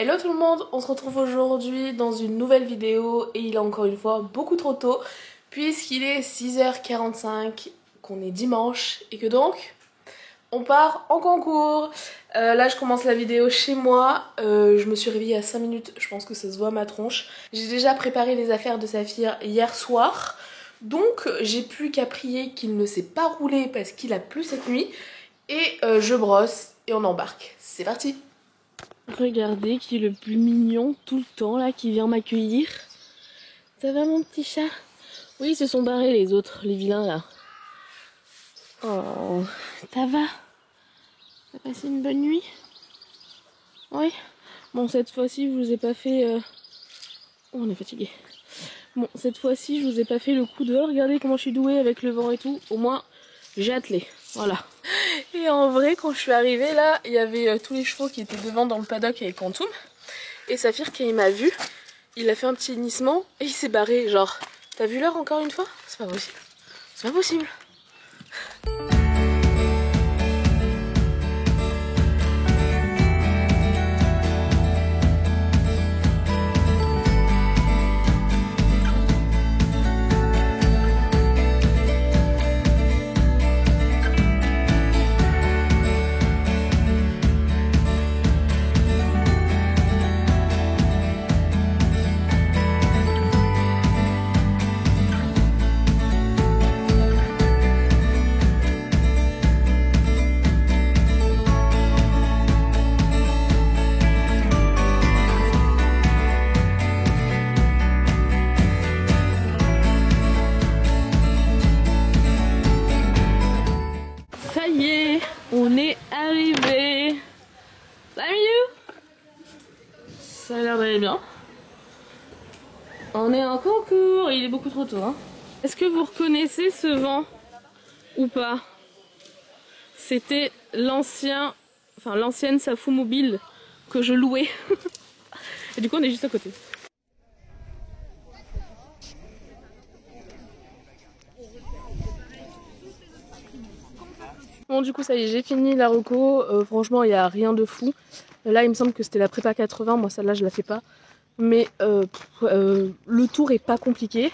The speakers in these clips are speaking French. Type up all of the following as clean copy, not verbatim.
Hello tout le monde, on se retrouve aujourd'hui dans une nouvelle vidéo et il est encore une fois beaucoup trop tôt puisqu'il est 6h45, qu'on est dimanche et que donc on part en concours. Là je commence la vidéo chez moi, je me suis réveillée à 5 minutes, je pense que ça se voit à ma tronche. J'ai déjà préparé les affaires de Saphir hier soir, donc j'ai plus qu'à prier qu'il ne s'est pas roulé parce qu'il a plu cette nuit et je brosse et on embarque. C'est parti! Regardez qui est le plus mignon tout le temps là, qui vient m'accueillir. Ça va mon petit chat? Oui, ils se sont barrés les autres, les vilains là. Oh, ça va? T'as passé une bonne nuit? Oui. Bon, cette fois-ci, je vous ai pas fait... Oh, on est fatigué. Bon, cette fois-ci, je vous ai pas fait le coup dehors. Regardez comment je suis douée avec le vent et tout. Au moins, j'ai attelé. Voilà. Et en vrai, quand je suis arrivée là, il y avait tous les chevaux qui étaient devant dans le paddock avec Quantum. Et Saphir, quand il m'a vu, il a fait un petit hennissement et il s'est barré. Genre, t'as vu l'heure encore une fois? C'est pas possible. C'est pas possible. Ça y est, on est arrivé. Ça a l'air d'aller bien. On est en concours, il est beaucoup trop tôt. Hein. Est-ce que vous reconnaissez ce vent ou pas? C'était l'ancienne Safou Mobile que je louais. Et du coup on est juste à côté. Bon du coup ça y est, j'ai fini la reco, franchement il n'y a rien de fou. Là il me semble que c'était la prépa 80, moi celle-là je la fais pas. Mais le tour est pas compliqué.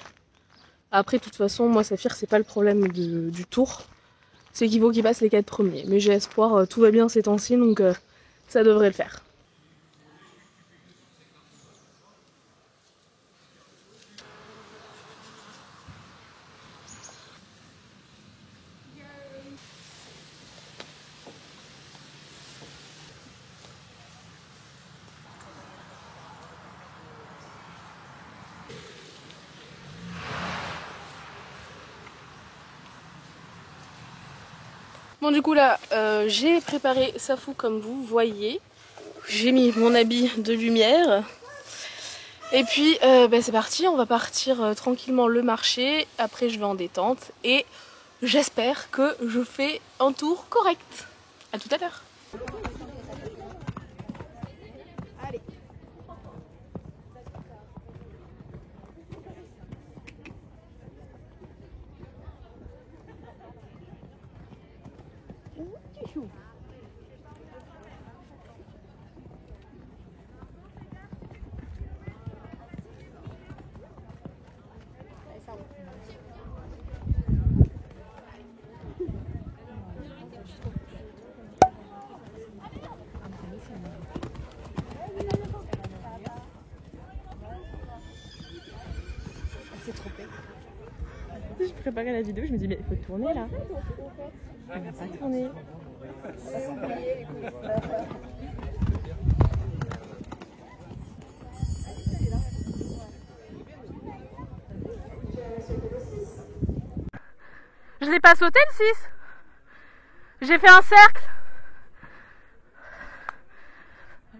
Après de toute façon moi Saphir c'est pas le problème du tour. C'est qu'il faut qu'il passe les 4 premiers. Mais j'ai espoir, tout va bien ces temps-ci donc ça devrait le faire. Bon du coup là j'ai préparé Safou comme vous voyez. J'ai mis mon habit de lumière. Et puis c'est parti, on va partir tranquillement le marché. Après je vais en détente et j'espère que je fais un tour correct. A tout à l'heure. Je préparais la vidéo, je me dis mais il faut tourner là. Elle va pas tourner. Je l'ai pas sauté le 6. J'ai fait un cercle.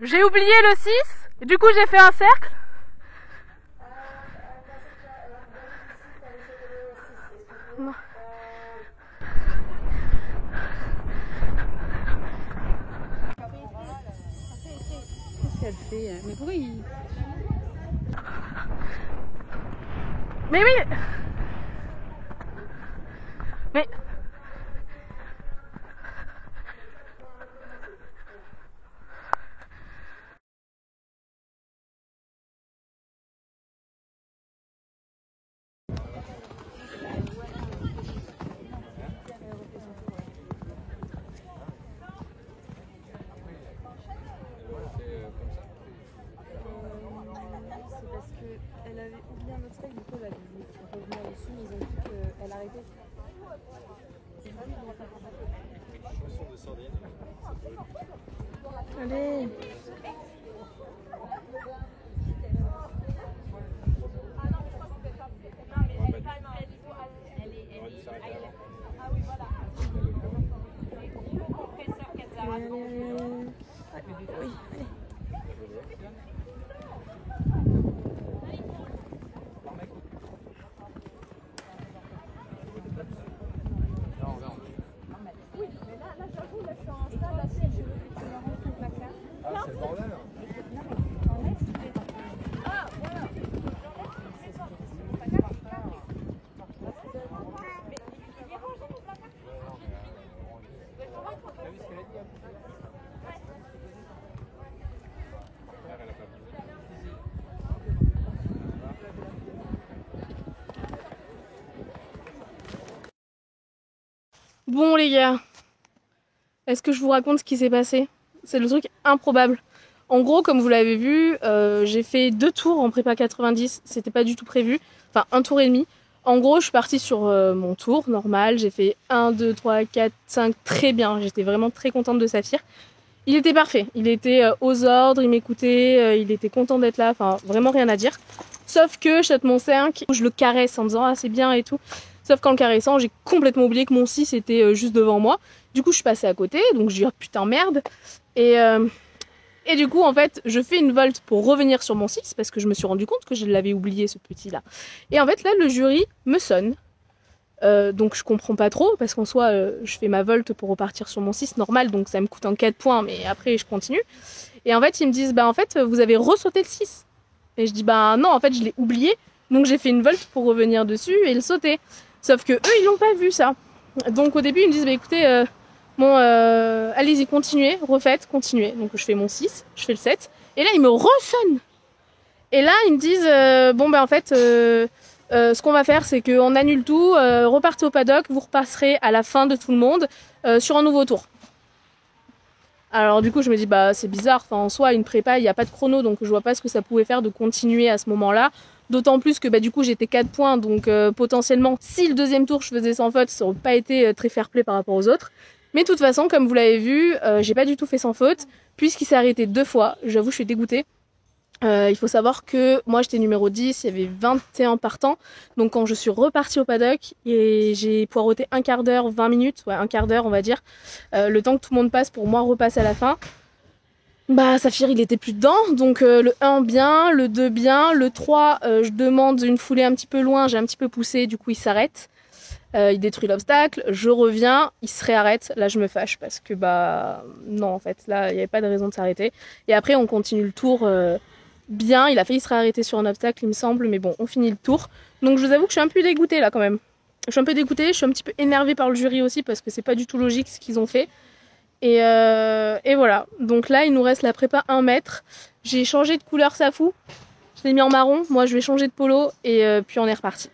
J'ai oublié le 6. Et du coup j'ai fait un cercle. Non. Qu'est-ce qu'elle fait? Mais pourquoi il... Mais oui. Mais... avait oublié un obstacle, du coup, elle a dû revenir dessus, mais ils ont dit qu'elle arrêtait. Allez. Oui, allez. Oui, mais là j'avoue, là je suis en stade assez, je veux que tu me rentres ton placard. Ah, c'est le bordel. Non, mais t'enlèves, tu fais. Ah, voilà. J'enlève, c'est ça. Mon placard, il est carré. Mais il est rangé mon placard. Mais pour moi, il faut pas. T'as vu ce qu'elle a dit? Bon les gars, est-ce que je vous raconte ce qui s'est passé? C'est le truc improbable. En gros, comme vous l'avez vu, j'ai fait 2 tours en prépa 90, c'était pas du tout prévu, enfin 1 tour et demi. En gros, je suis partie sur mon tour normal, j'ai fait 1, 2, 3, 4, 5, très bien, j'étais vraiment très contente de Saphir. Il était parfait, il était aux ordres, il m'écoutait, il était content d'être là, enfin vraiment rien à dire. Sauf que je saute mon 5, je le caresse en me disant ah c'est bien et tout. Sauf qu'en le caressant, j'ai complètement oublié que mon 6 était juste devant moi. Du coup, je suis passée à côté, donc je dis oh putain merde. Et du coup, en fait, je fais une volte pour revenir sur mon 6 parce que je me suis rendu compte que je l'avais oublié ce petit là. Et en fait, là, le jury me sonne. Donc je comprends pas trop parce qu'en soi, je fais ma volte pour repartir sur mon 6 normal, donc ça me coûte un 4 points, mais après je continue. Et en fait, ils me disent bah en fait, vous avez ressauté le 6. Et je dis bah non, en fait, je l'ai oublié. Donc j'ai fait une volte pour revenir dessus et le sauter. Sauf que eux, ils l'ont pas vu ça. Donc au début, ils me disent bah écoutez, allez-y, continuez, refaites, continuez. Donc je fais mon 6, je fais le 7. Et là, ils me ressonnent. Et là, ils me disent bon bah en fait, ce qu'on va faire, c'est qu'on annule tout, repartez au paddock, vous repasserez à la fin de tout le monde sur un nouveau tour. Alors du coup, je me dis bah c'est bizarre. Enfin en soi, une prépa, il n'y a pas de chrono, donc je vois pas ce que ça pouvait faire de continuer à ce moment-là. D'autant plus que bah, du coup j'étais 4 points, donc potentiellement si le deuxième tour je faisais sans faute, ça aurait pas été très fair-play par rapport aux autres. Mais de toute façon, comme vous l'avez vu, j'ai pas du tout fait sans faute, puisqu'il s'est arrêté 2 fois. J'avoue, je suis dégoûtée. Il faut savoir que moi j'étais numéro 10, il y avait 21 partants. Donc quand je suis repartie au paddock, et j'ai poireauté un quart d'heure, 20 minutes, ouais un quart d'heure on va dire, le temps que tout le monde passe pour moi repasser à la fin. Bah Saphir il était plus dedans, donc le 1 bien, le 2 bien, le 3 je demande une foulée un petit peu loin, j'ai un petit peu poussé, du coup il s'arrête, il détruit l'obstacle, je reviens, il se réarrête, là je me fâche parce que bah non en fait là il n'y avait pas de raison de s'arrêter. Et après on continue le tour bien, il a failli se réarrêter sur un obstacle il me semble, mais bon on finit le tour. Donc je vous avoue que je suis un peu dégoûtée là quand même. Je suis un peu dégoûtée, je suis un petit peu énervée par le jury aussi parce que c'est pas du tout logique ce qu'ils ont fait. Et voilà, donc là il nous reste la prépa 1 mètre. J'ai changé de couleur Safou, je l'ai mis en marron, moi je vais changer de polo et puis on est reparti.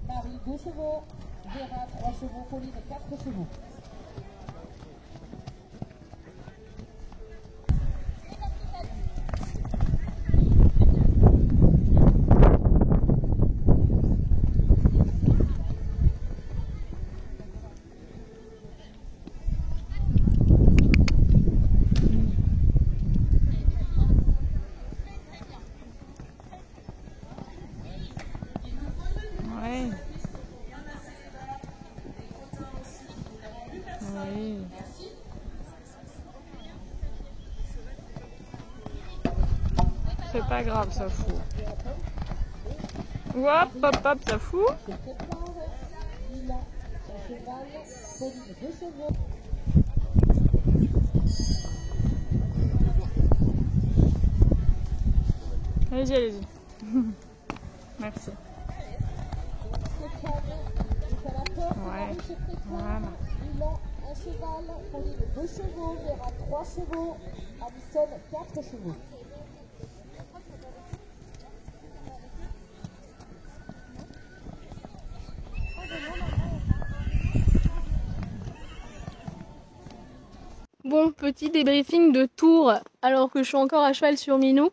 Marie, 2 chevaux. Vera, 3 chevaux. Pauline, 4 chevaux. Oui. C'est pas grave, ça fout. Hop, hop, hop, ça fout. Allez-y, allez-y. Merci. Ouais. Voilà. un cheval, Pauline 2 chevaux, Vera 3 chevaux, Alison 4 chevaux. Bon, petit débriefing de Tours alors que je suis encore à cheval sur Minou.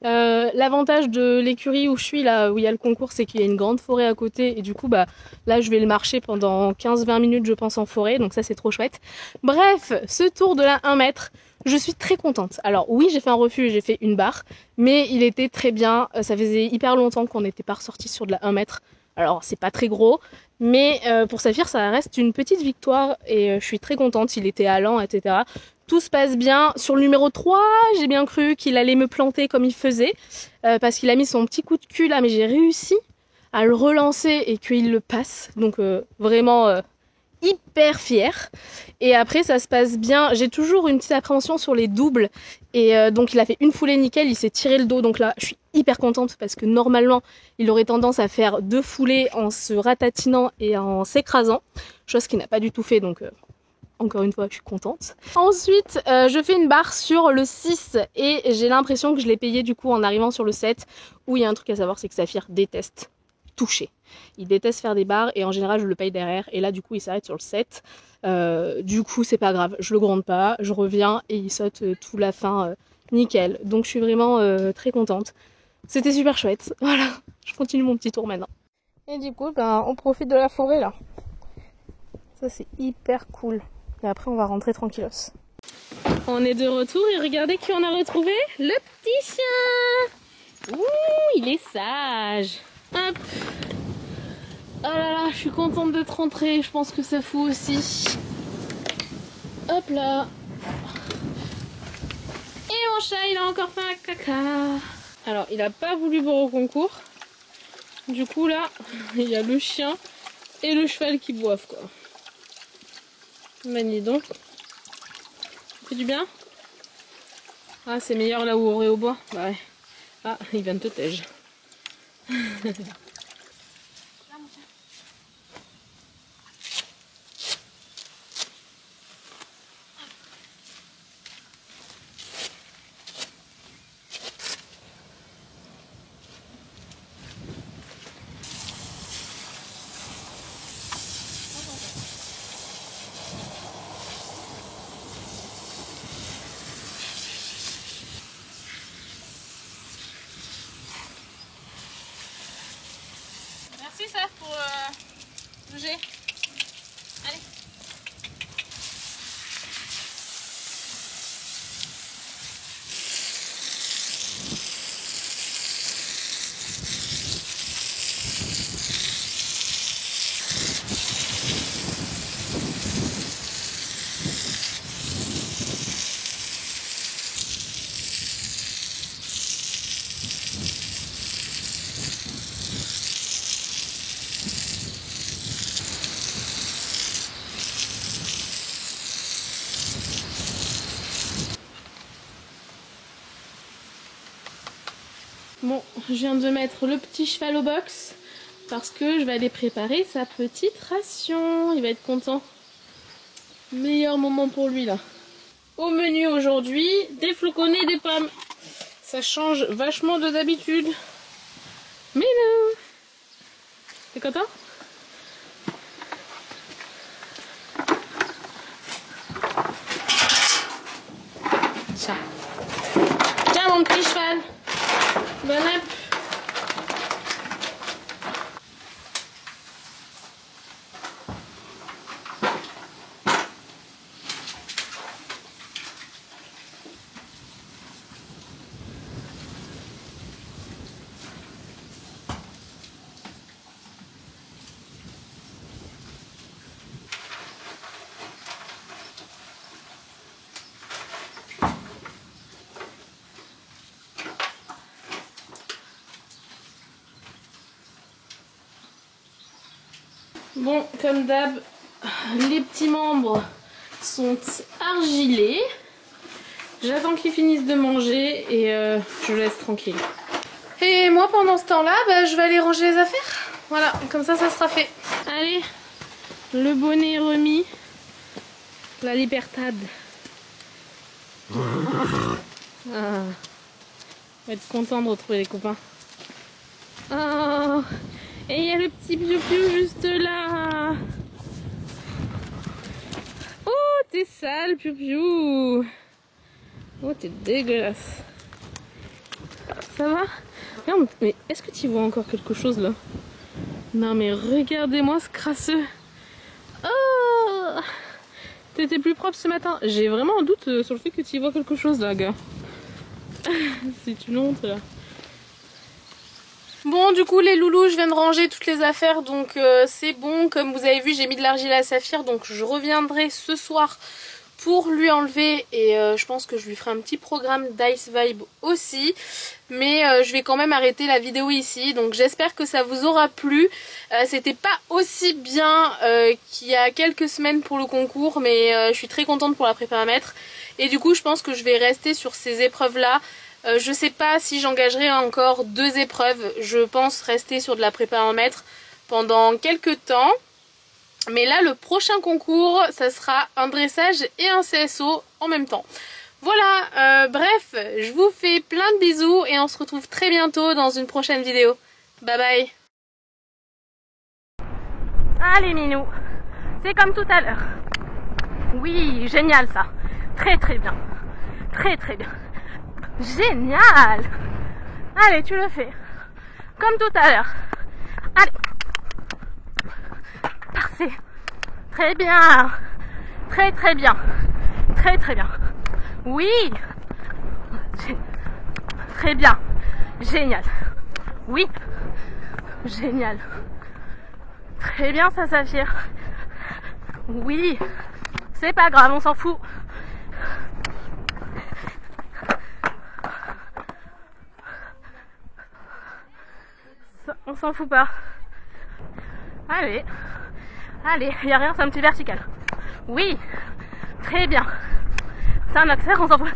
L'avantage de l'écurie où je suis, là où il y a le concours, c'est qu'il y a une grande forêt à côté et du coup bah là je vais le marcher pendant 15-20 minutes je pense en forêt, donc ça c'est trop chouette. Bref, ce tour de la 1 mètre, je suis très contente. Alors oui, j'ai fait un refus et j'ai fait une barre, mais il était très bien. Ça faisait hyper longtemps qu'on n'était pas ressorti sur de la 1 mètre. Alors c'est pas très gros, mais pour Saphir ça reste une petite victoire et je suis très contente, il était allant, etc. Tout se passe bien. Sur le numéro 3, j'ai bien cru qu'il allait me planter comme il faisait, parce qu'il a mis son petit coup de cul là, mais j'ai réussi à le relancer et qu'il le passe, donc vraiment hyper fière. Et après ça se passe bien, j'ai toujours une petite appréhension sur les doubles et donc il a fait une foulée nickel, il s'est tiré le dos, donc là je suis hyper contente parce que normalement il aurait tendance à faire 2 foulées en se ratatinant et en s'écrasant, chose qu'il n'a pas du tout fait, donc encore une fois je suis contente. Ensuite je fais une barre sur le 6 et j'ai l'impression que je l'ai payé du coup en arrivant sur le 7, où il y a un truc à savoir, c'est que Saphir déteste toucher. Il déteste faire des barres et en général je le paye derrière et là du coup il s'arrête sur le 7. Du coup c'est pas grave, je le gronde pas, je reviens et il saute tout la fin nickel. Donc je suis vraiment très contente. C'était super chouette. Voilà, je continue mon petit tour maintenant. Et du coup ben, on profite de la forêt là. Ça c'est hyper cool. Et après on va rentrer tranquillos. On est de retour et regardez qui on a retrouvé. Le petit chien. Ouh, il est sage. Hop. Oh là là, je suis contente d'être rentrée, je pense que ça fout aussi. Hop là. Et mon chat, il a encore fait un caca. Alors, il a pas voulu boire au concours. Du coup là, il y a le chien et le cheval qui boivent quoi. Manie donc. Ça fait du bien? Ah, c'est meilleur là où on aurait au bois. Bah ouais. Ah, il vient de te tège. Merci ça pour bouger. Allez. Bon, je viens de mettre le petit cheval au box parce que je vais aller préparer sa petite ration. Il va être content. Meilleur moment pour lui là. Au menu aujourd'hui, des flocons et des pommes. Ça change vachement de d'habitude. Mais non. T'es content? Tiens. Tiens mon petit cheval. Bon app. Bon, comme d'hab, les petits membres sont argilés. J'attends qu'ils finissent de manger et je laisse tranquille. Et moi, pendant ce temps-là, bah, je vais aller ranger les affaires. Voilà, comme ça sera fait. Allez, le bonnet est remis. La Libertad. Ah. On va être content de retrouver les copains. Oh. Et il y a le petit piou-piou juste là. Oh, t'es sale, piou-piou. Oh, t'es dégueulasse. Ça va? Regarde, mais est-ce que tu vois encore quelque chose là? Non mais regardez-moi ce crasseux. Oh, t'étais plus propre ce matin. J'ai vraiment un doute sur le fait que tu y vois quelque chose là, gars. C'est une honte là. Bon, du coup les loulous, je viens de ranger toutes les affaires, donc c'est bon. Comme vous avez vu, j'ai mis de l'argile à saphir, donc je reviendrai ce soir pour lui enlever, et je pense que je lui ferai un petit programme d'Ice Vibe aussi. Mais je vais quand même arrêter la vidéo ici, donc j'espère que ça vous aura plu. C'était pas aussi bien qu'il y a quelques semaines pour le concours, mais je suis très contente pour la prépa à mettre. Et du coup je pense que je vais rester sur ces épreuves là. Je sais pas si j'engagerai encore 2 épreuves. Je pense rester sur de la prépa à mettre pendant quelques temps. Mais là, le prochain concours, ça sera un dressage et un CSO en même temps. Voilà, bref, je vous fais plein de bisous et on se retrouve très bientôt dans une prochaine vidéo. Bye bye. Allez Minou, c'est comme tout à l'heure. Oui, génial ça. Très très bien. Très très bien. Génial. Allez, tu le fais. Comme tout à l'heure. Allez. Parfait. Très bien. Très très bien. Très très bien. Oui. Très bien. Génial. Oui. Génial. Très bien ça, Saphir. Oui. C'est pas grave, on s'en fout. On s'en fout pas. Allez. Allez, il n'y a rien, c'est un petit vertical. Oui. Très bien. C'est un accès, on s'en fout.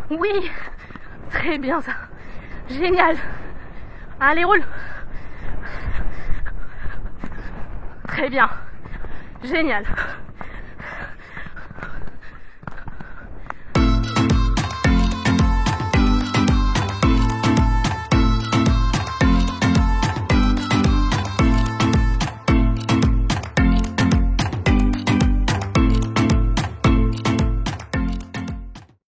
Oui. Très bien ça. Génial. Allez, roule. Très bien. Génial.